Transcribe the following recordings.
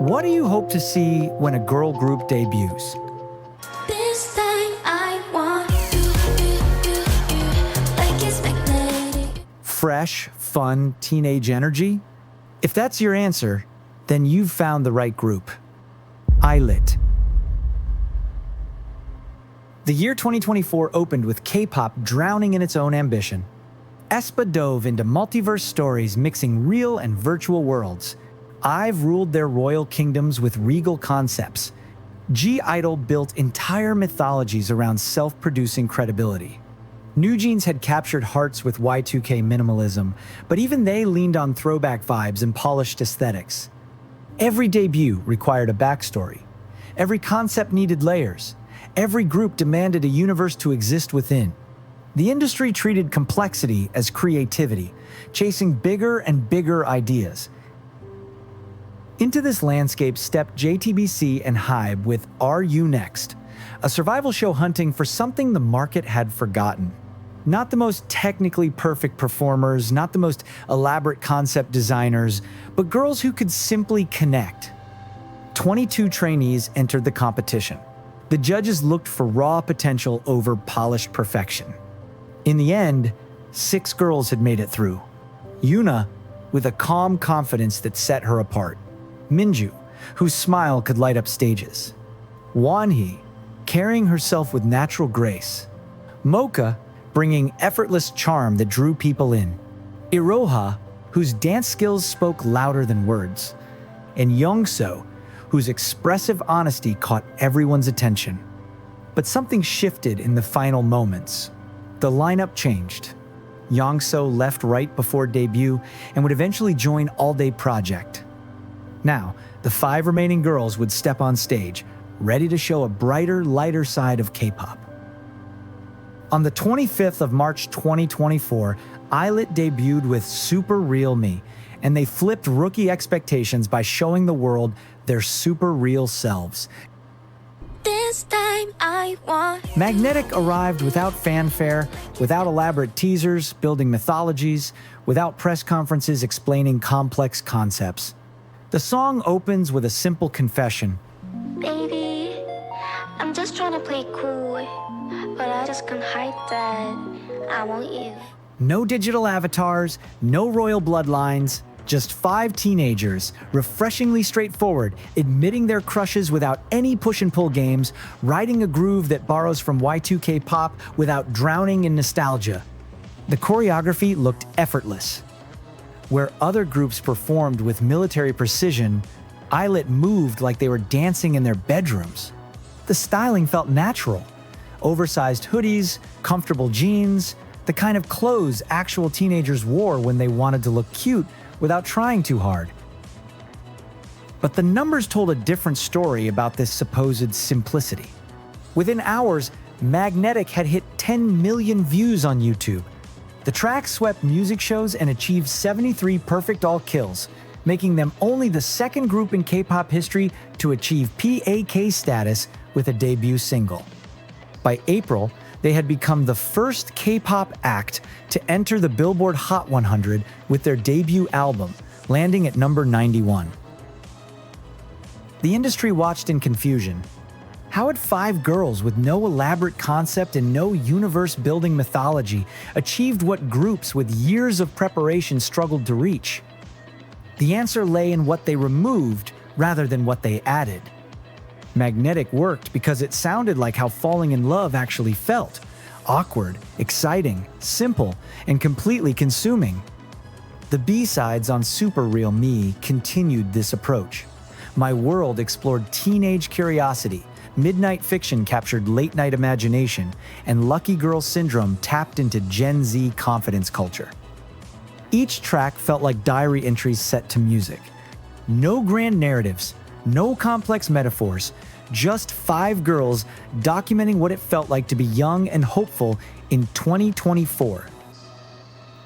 What do you hope to see when a girl group debuts? This time I want you, like it's magnetic. Fresh, fun, teenage energy? If that's your answer, then you've found the right group. ILLIT. The year 2024 opened with K-pop drowning in its own ambition. aespa dove into multiverse stories mixing real and virtual worlds. IVE ruled their royal kingdoms with regal concepts. G-idol built entire mythologies around self-producing credibility. NewJeans had captured hearts with Y2K minimalism, but even they leaned on throwback vibes and polished aesthetics. Every debut required a backstory. Every concept needed layers. Every group demanded a universe to exist within. The industry treated complexity as creativity, chasing bigger and bigger ideas. Into this landscape stepped JTBC and HYBE with Are You Next?, a survival show hunting for something the market had forgotten. Not the most technically perfect performers, not the most elaborate concept designers, but girls who could simply connect. 22 trainees entered the competition. The judges looked for raw potential over polished perfection. In the end, 6 girls had made it through. Yuna, with a calm confidence that set her apart. Minju, whose smile could light up stages. Wonhee, carrying herself with natural grace. Mocha, bringing effortless charm that drew people in. Iroha, whose dance skills spoke louder than words. And Youngso, whose expressive honesty caught everyone's attention. But something shifted in the final moments. The lineup changed. Youngso left right before debut and would eventually join All Day Project. Now, the 5 remaining girls would step on stage, ready to show a brighter, lighter side of K-pop. On the 25th of March 2024, ILLIT debuted with Super Real Me, and they flipped rookie expectations by showing the world their super real selves. This time I want Magnetic arrived without fanfare, without elaborate teasers building mythologies, without press conferences explaining complex concepts. The song opens with a simple confession. Baby, I'm just trying to play cool, but I just can't hide that I want you. No digital avatars, no royal bloodlines, just 5 teenagers, refreshingly straightforward, admitting their crushes without any push and pull games, riding a groove that borrows from Y2K pop without drowning in nostalgia. The choreography looked effortless. Where other groups performed with military precision, ILLIT moved like they were dancing in their bedrooms. The styling felt natural. Oversized hoodies, comfortable jeans, the kind of clothes actual teenagers wore when they wanted to look cute without trying too hard. But the numbers told a different story about this supposed simplicity. Within hours, Magnetic had hit 10 million views on YouTube. The track swept music shows and achieved 73 perfect all kills, making them only the second group in K-pop history to achieve PAK status with a debut single. By April, they had become the first K-pop act to enter the Billboard Hot 100 with their debut album, landing at number 91. The industry watched in confusion. How had 5 girls with no elaborate concept and no universe-building mythology achieved what groups with years of preparation struggled to reach? The answer lay in what they removed rather than what they added. Magnetic worked because it sounded like how falling in love actually felt. Awkward, exciting, simple, and completely consuming. The B-sides on Super Real Me continued this approach. My World explored teenage curiosity, Midnight Fiction captured late-night imagination, and Lucky Girl Syndrome tapped into Gen Z confidence culture. Each track felt like diary entries set to music. No grand narratives, no complex metaphors, just 5 girls documenting what it felt like to be young and hopeful in 2024.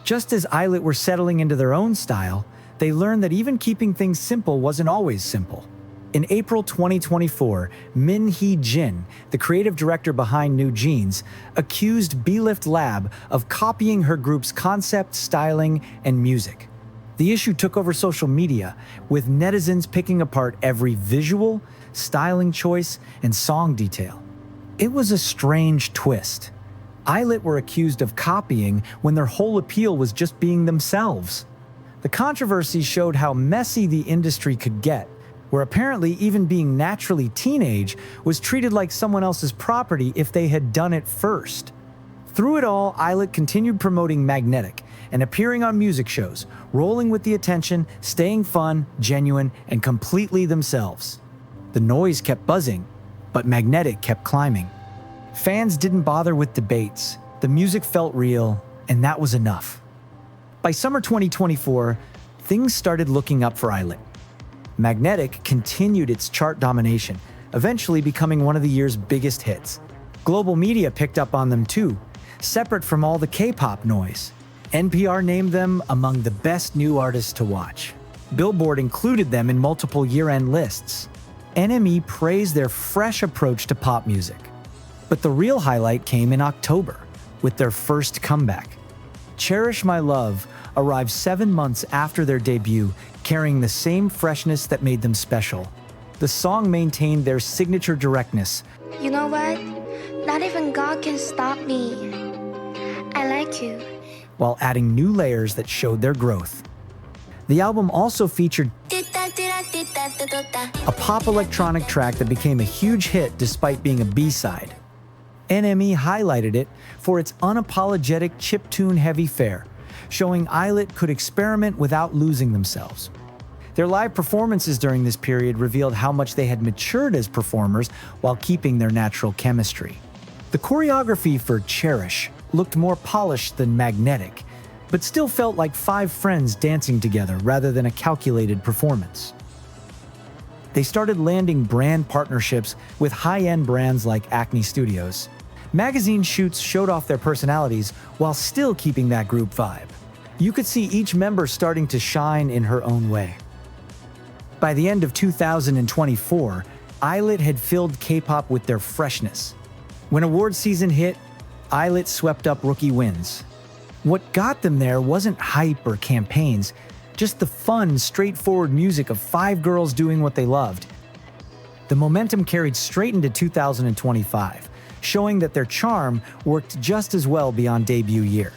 Just as ILLIT were settling into their own style, they learned that even keeping things simple wasn't always simple. In April 2024, Min Hee Jin, the creative director behind NewJeans, accused B-Lift Lab of copying her group's concept, styling, and music. The issue took over social media, with netizens picking apart every visual, styling choice, and song detail. It was a strange twist. ILLIT were accused of copying when their whole appeal was just being themselves. The controversy showed how messy the industry could get, where apparently even being naturally teenage was treated like someone else's property if they had done it first. Through it all, ILLIT continued promoting Magnetic and appearing on music shows, rolling with the attention, staying fun, genuine, and completely themselves. The noise kept buzzing, but Magnetic kept climbing. Fans didn't bother with debates. The music felt real, and that was enough. By summer 2024, things started looking up for ILLIT. Magnetic continued its chart domination, eventually becoming one of the year's biggest hits. Global media picked up on them too, separate from all the K-pop noise. NPR named them among the best new artists to watch. Billboard included them in multiple year-end lists. NME praised their fresh approach to pop music. But the real highlight came in October, with their first comeback. Cherish My Love arrived 7 months after their debut, carrying the same freshness that made them special. The song maintained their signature directness. You know what? Not even God can stop me. I like you. While adding new layers that showed their growth. The album also featured a pop electronic track that became a huge hit despite being a B-side. NME highlighted it for its unapologetic chiptune-heavy fare, showing ILLIT could experiment without losing themselves. Their live performances during this period revealed how much they had matured as performers while keeping their natural chemistry. The choreography for Cherish looked more polished than Magnetic, but still felt like 5 friends dancing together rather than a calculated performance. They started landing brand partnerships with high-end brands like Acne Studios. Magazine shoots showed off their personalities while still keeping that group vibe. You could see each member starting to shine in her own way. By the end of 2024, ILLIT had filled K-pop with their freshness. When award season hit, ILLIT swept up rookie wins. What got them there wasn't hype or campaigns, just the fun, straightforward music of 5 girls doing what they loved. The momentum carried straight into 2025, showing that their charm worked just as well beyond debut year.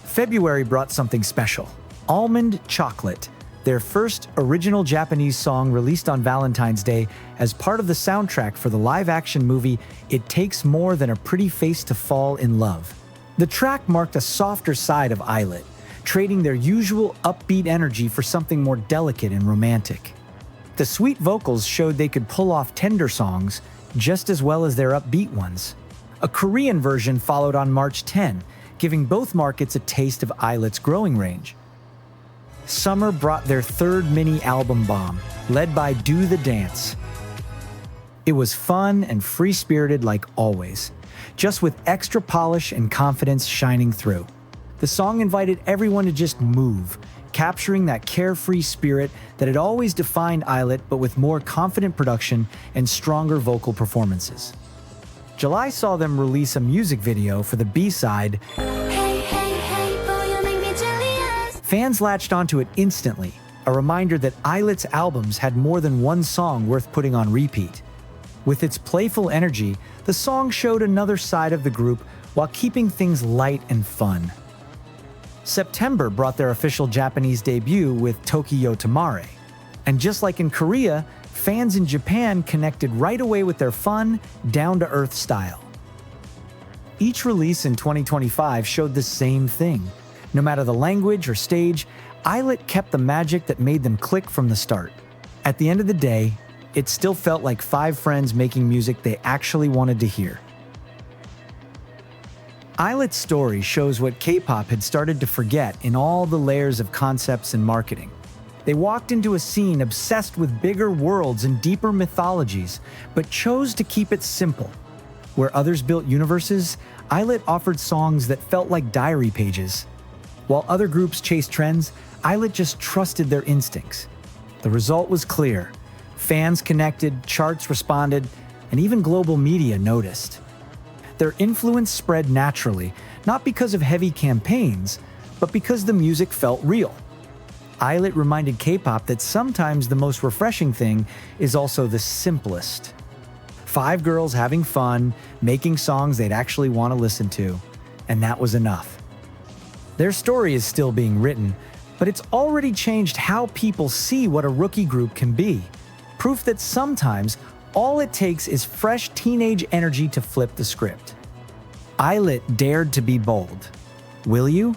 February brought something special. Almond Chocolate, their first original Japanese song released on Valentine's Day as part of the soundtrack for the live-action movie It Takes More Than a Pretty Face to Fall in Love. The track marked a softer side of ILLIT, trading their usual upbeat energy for something more delicate and romantic. The sweet vocals showed they could pull off tender songs just as well as their upbeat ones. A Korean version followed on March 10, giving both markets a taste of ILLIT's growing range. Summer brought their 3rd mini-album bomb, led by Do the Dance. It was fun and free-spirited like always, just with extra polish and confidence shining through. The song invited everyone to just move, capturing that carefree spirit that had always defined ILLIT, but with more confident production and stronger vocal performances. July saw them release a music video for the B-side. Hey, hey, hey, boy, you make me jealous. Fans latched onto it instantly, a reminder that ILLIT's albums had more than one song worth putting on repeat. With its playful energy, the song showed another side of the group while keeping things light and fun. September brought their official Japanese debut with Tokyo Tamare. And just like in Korea, fans in Japan connected right away with their fun, down-to-earth style. Each release in 2025 showed the same thing. No matter the language or stage, ILLIT kept the magic that made them click from the start. At the end of the day, it still felt like 5 friends making music they actually wanted to hear. ILLIT's story shows what K-pop had started to forget in all the layers of concepts and marketing. They walked into a scene obsessed with bigger worlds and deeper mythologies, but chose to keep it simple. Where others built universes, ILLIT offered songs that felt like diary pages. While other groups chased trends, ILLIT just trusted their instincts. The result was clear. Fans connected, charts responded, and even global media noticed. Their influence spread naturally, not because of heavy campaigns, but because the music felt real. ILLIT reminded K-pop that sometimes the most refreshing thing is also the simplest. 5 girls having fun, making songs they'd actually want to listen to, and that was enough. Their story is still being written, but it's already changed how people see what a rookie group can be. Proof that sometimes all it takes is fresh teenage energy to flip the script. ILLIT dared to be bold. Will you?